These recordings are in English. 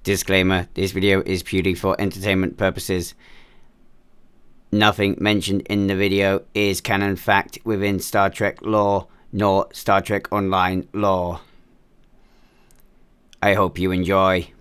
Disclaimer, this video is purely for entertainment purposes. Nothing mentioned in the video is canon fact within Star Trek lore, nor Star Trek Online lore. I hope you enjoy.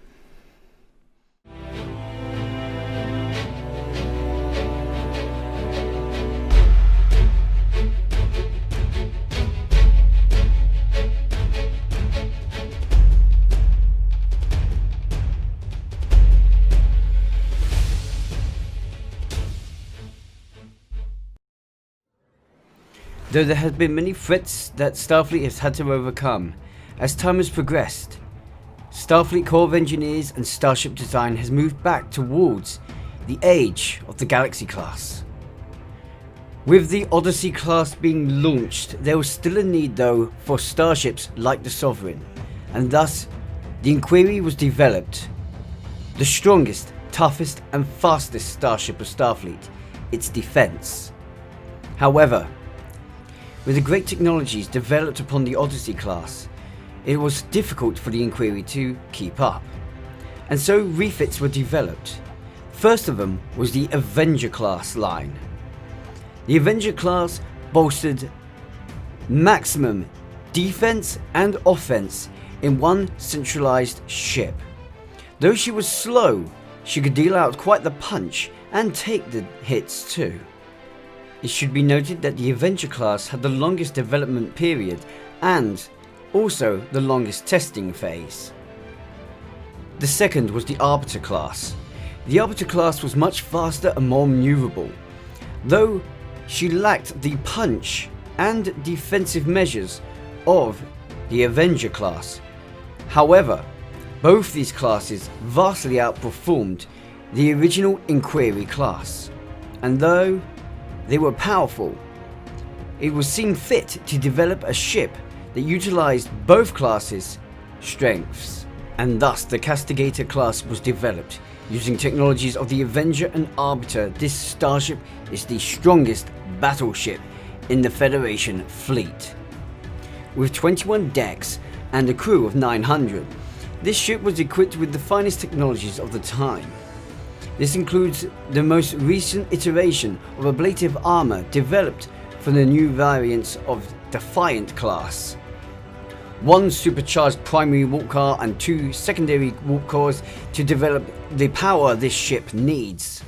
Though there have been many threats that Starfleet has had to overcome, as time has progressed, Starfleet Corps of Engineers and starship design has moved back towards the age of the Galaxy class. With the Odyssey class being launched, there was still a need though for starships like the Sovereign, and thus the Inquiry was developed. The strongest, toughest and fastest starship of Starfleet, its defense. However, with the great technologies developed upon the Odyssey class, it was difficult for the Inquiry to keep up, and so refits were developed. First of them was the Avenger class line. The Avenger class bolstered maximum defense and offense in one centralized ship. Though she was slow, she could deal out quite the punch and take the hits too. It should be noted that the Avenger class had the longest development period and also the longest testing phase. The second was the Arbiter class. The Arbiter class was much faster and more maneuverable, though she lacked the punch and defensive measures of the Avenger class. However, both these classes vastly outperformed the original Inquiry class, and though they were powerful, it was seen fit to develop a ship that utilized both classes' strengths, and thus the Castigator class was developed. Using technologies of the Avenger and Arbiter, this starship is the strongest battleship in the Federation fleet. With 21 decks and a crew of 900, this ship was equipped with the finest technologies of the time. This includes the most recent iteration of ablative armor developed for the new variants of Defiant class. One supercharged primary warp core and two secondary warp cores to develop the power this ship needs.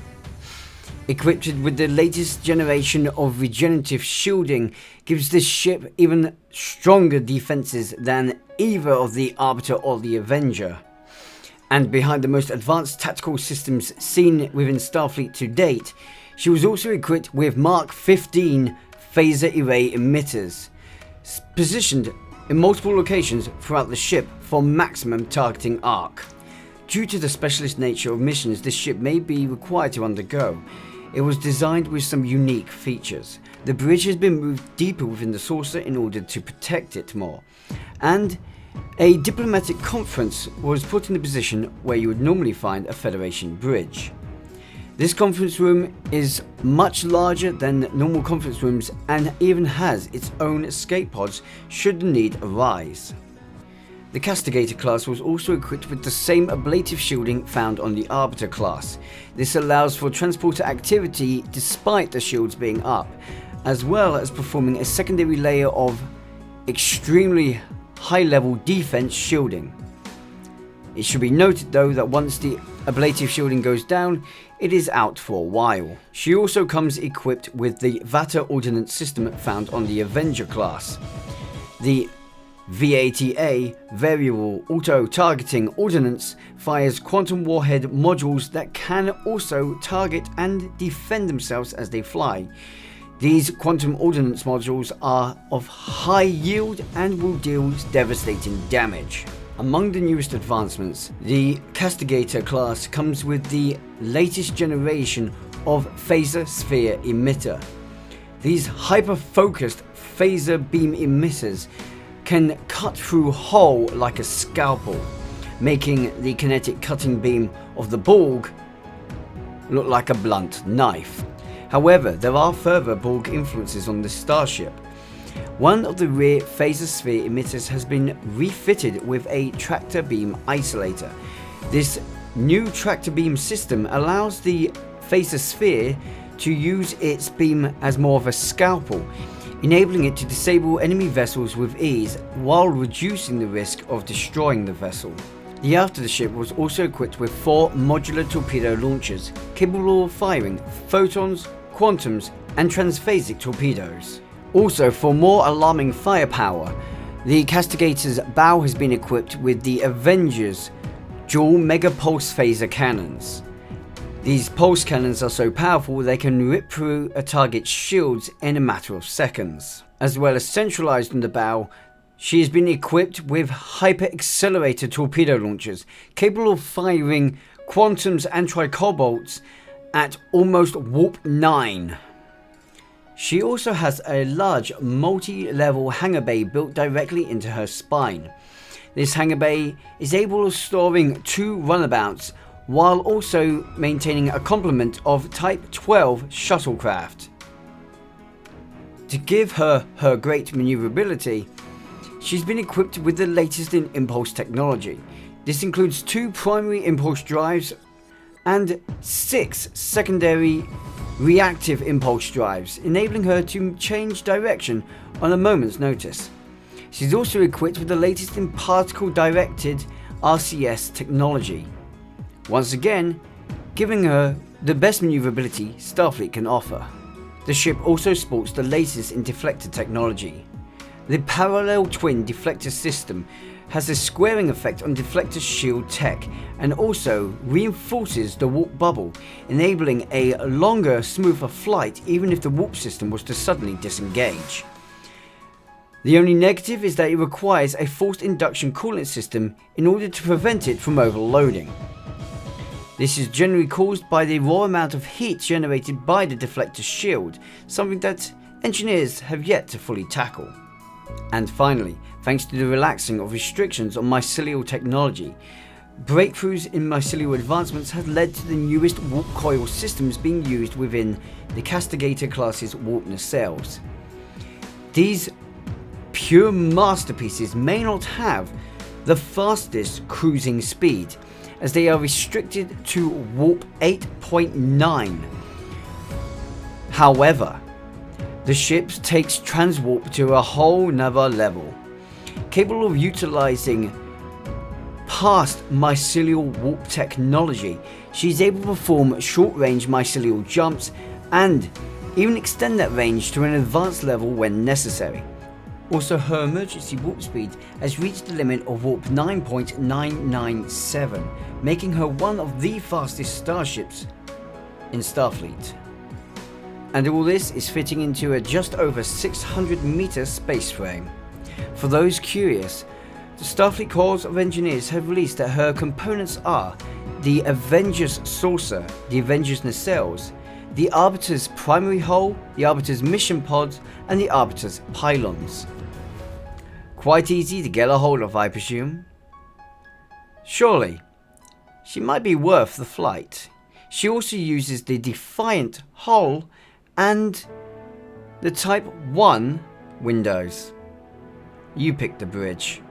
Equipped with the latest generation of regenerative shielding gives this ship even stronger defenses than either of the Arbiter or the Avenger. And behind the most advanced tactical systems seen within Starfleet to date, she was also equipped with Mark 15 phaser array emitters, positioned in multiple locations throughout the ship for maximum targeting arc. Due to the specialist nature of missions this ship may be required to undergo, it was designed with some unique features. The bridge has been moved deeper within the saucer in order to protect it more, and a diplomatic conference was put in a position where you would normally find a Federation bridge. This conference room is much larger than normal conference rooms and even has its own escape pods should the need arise. The Castigator class was also equipped with the same ablative shielding found on the Arbiter class. This allows for transporter activity despite the shields being up, as well as performing a secondary layer of extremely high-level defense shielding. It should be noted though that once the ablative shielding goes down, it is out for a while. She also comes equipped with the Vata ordnance system found on the Avenger class. The VATA, Variable Auto-Targeting Ordnance, fires quantum warhead modules that can also target and defend themselves as they fly. These quantum ordnance modules are of high yield and will deal devastating damage. Among the newest advancements, the Castigator class comes with the latest generation of phaser sphere emitter. These hyper-focused phaser beam emitters can cut through hull like a scalpel, making the kinetic cutting beam of the Borg look like a blunt knife. However, there are further Borg influences on this starship. One of the rear phaser sphere emitters has been refitted with a tractor beam isolator. This new tractor beam system allows the phaser sphere to use its beam as more of a scalpel, enabling it to disable enemy vessels with ease while reducing the risk of destroying the vessel. The aft of the ship was also equipped with 4 modular torpedo launchers, capable of firing photons, quantums, and transphasic torpedoes. Also, for more alarming firepower, the Castigator's bow has been equipped with the Avenger's dual mega pulse phaser cannons. These pulse cannons are so powerful they can rip through a target's shields in a matter of seconds. As well as centralized on the bow, she has been equipped with hyper-accelerated torpedo launchers, capable of firing quantums and tricobolts at almost warp 9. She also has a large multi-level hangar bay built directly into her spine. This hangar bay is able of storing 2 runabouts while also maintaining a complement of Type 12 shuttlecraft. To give her great maneuverability, she's been equipped with the latest in impulse technology. This includes 2 primary impulse drives and 6 secondary reactive impulse drives, enabling her to change direction on a moment's notice. She's also equipped with the latest in particle-directed RCS technology, once again giving her the best maneuverability Starfleet can offer. The ship also sports the latest in deflector technology. The parallel twin deflector system has a squaring effect on deflector shield tech and also reinforces the warp bubble, enabling a longer, smoother flight even if the warp system was to suddenly disengage. The only negative is that it requires a forced induction coolant system in order to prevent it from overloading. This is generally caused by the raw amount of heat generated by the deflector shield, something that engineers have yet to fully tackle. And finally, thanks to the relaxing of restrictions on mycelial technology, breakthroughs in mycelial advancements have led to the newest warp coil systems being used within the Castigator class's warp nacelles. These pure masterpieces may not have the fastest cruising speed, as they are restricted to warp 8.9. However, the ship takes transwarp to a whole nother level, capable of utilizing past mycelial warp technology. She's able to perform short-range mycelial jumps and even extend that range to an advanced level when necessary. Also, her emergency warp speed has reached the limit of warp 9.997, making her one of the fastest starships in Starfleet. And all this is fitting into a just over 600 meter space frame. For those curious, the Starfleet Corps of Engineers have released that her components are the Avenger's saucer, the Avenger's nacelles, the Arbiter's primary hull, the Arbiter's mission pods, and the Arbiter's pylons. Quite easy to get a hold of, I presume. Surely, she might be worth the flight. She also uses the Defiant hull and the Type 1 windows. You pick the bridge.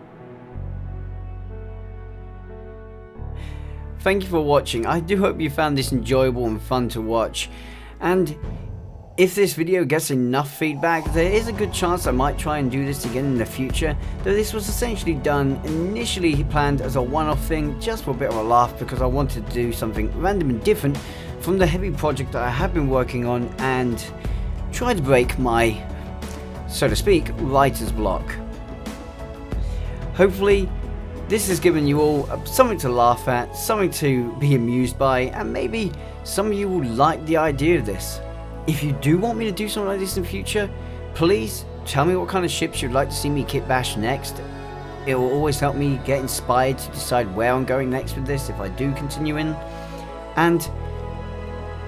Thank you for watching. I do hope you found this enjoyable and fun to watch. And if this video gets enough feedback, there is a good chance I might try and do this again in the future, though this was essentially done initially planned as a one-off thing, just for a bit of a laugh, because I wanted to do something random and different from the heavy project that I have been working on and try to break my, so to speak, writer's block. Hopefully this has given you all something to laugh at, something to be amused by, and maybe some of you will like the idea of this. If you do want me to do something like this in the future, please tell me what kind of ships you'd like to see me kitbash next. It will always help me get inspired to decide where I'm going next with this if I do continue in. And,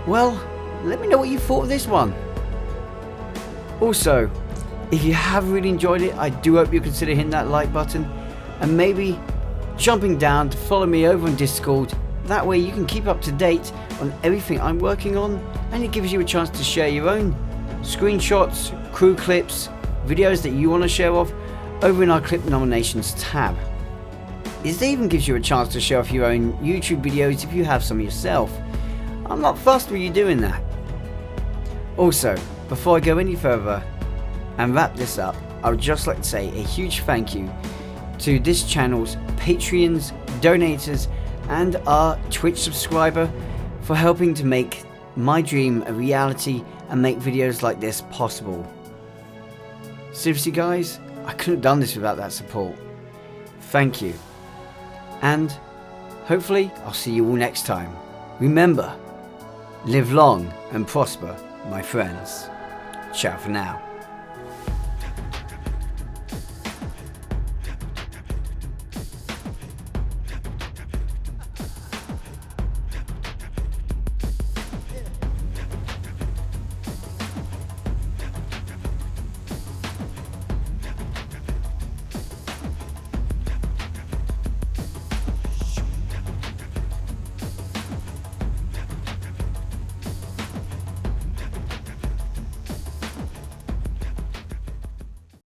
well, let me know what you thought of this one. Also, if you have really enjoyed it, I do hope you consider hitting that like button and maybe jumping down to follow me over on Discord. That way you can keep up to date on everything I'm working on, and it gives you a chance to share your own screenshots, crew clips, videos that you want to share off over in our clip nominations tab. It even gives you a chance to show off your own YouTube videos if you have some yourself. I'm not fussed with you doing that. Also, before I go any further and wrap this up, I would just like to say a huge thank you to this channel's Patreons, donators, and our Twitch subscriber for helping to make my dream a reality and make videos like this possible. Seriously guys, I couldn't have done this without that support. Thank you. And hopefully I'll see you all next time. Remember, live long and prosper, my friends. Ciao for now.